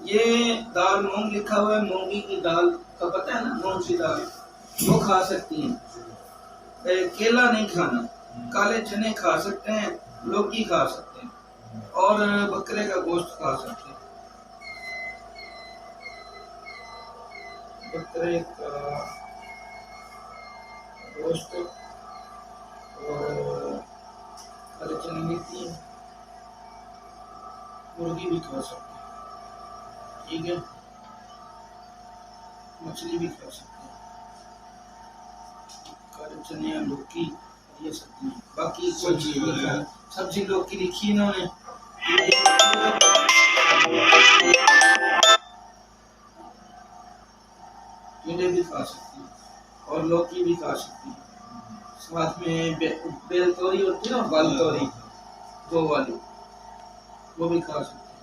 یہ دال مونگ لکھا ہوا ہے، مونگی کی دال کا پتہ ہے نا، مونگ کی دال وہ کھا سکتی ہیں، کیلا نہیں کھانا، کالے چنے کھا سکتے ہیں، لوکی کھا سکتے ہیں، اور بکرے کا گوشت کھا سکتے ہیں، بکرے کا گوشت اور کالے چنے لیتی ہیں، مرغی بھی کھا سکتے ہیں، ٹھیک ہے، مچھلی بھی کھا سکتے ہیں، کالے چنے یا لوکی یہ سکتی ہیں، باقی کوئی چیز نہیں کھانی، سبزی لوکی لکھی انہوں نے، ٹنڈے بھی کھا سکتی ہیں اور لوکی بھی کھا سکتی ہیں، ساتھ میں بیل توری ہوتی ہے نا، بال توری دو والی وہ بھی کھا سکتے ہیں،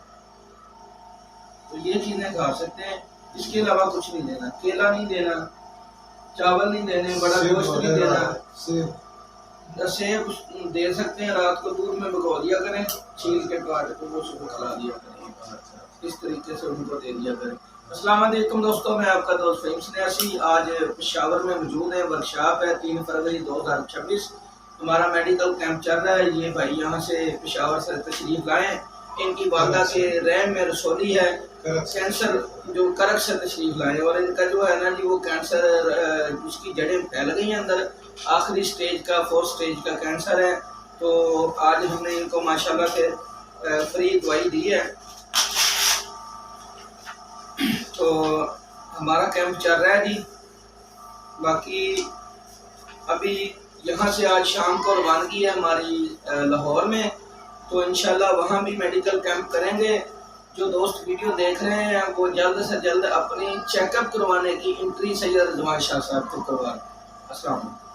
تو یہ چیزیں کھا سکتے ہیں، اس کے علاوہ کچھ نہیں دینا، کیلا نہیں دینا، چاول نہیں دینے، بڑا گوشت نہیں دینا، سیب دے سکتے ہیں، رات کو دودھ میں بھگو دیا کریں، چھیل کے کاٹ کے وہ صبح کھلا دیا کریں، اس طریقے سے ان کو دے دیا کریں۔ السلام علیکم دوستوں، میں آپ کا دوست فہیم سنیاسی، آج پشاور میں موجود ہے، ورکشاپ ہے، 3 فروری 2026 ہمارا میڈیکل کیمپ چل رہا ہے، یہ بھائی یہاں سے پشاور سے تشریف لائیں، ان کی والدہ کے رحم میں رسولی ہے، کینسر جو کرک سے تشریف لائے، اور ان کا جو ہے نا جی وہ کینسر اس کی جڑیں پھیل گئی ہیں اندر، آخری سٹیج کا 4 سٹیج کا کینسر ہے، تو آج ہم نے ان کو ماشاءاللہ سے فری دوائی دی ہے، تو ہمارا کیمپ چل رہا ہے جی، باقی ابھی یہاں سے آج شام کو روانگی ہے ہماری لاہور میں، تو انشاءاللہ وہاں بھی میڈیکل کیمپ کریں گے، جو دوست ویڈیو دیکھ رہے ہیں وہ جلد سے جلد اپنی چیک اپ کروانے کی انٹری سید رضوان شاہ صاحب کو کروائیں۔ السلام علیکم۔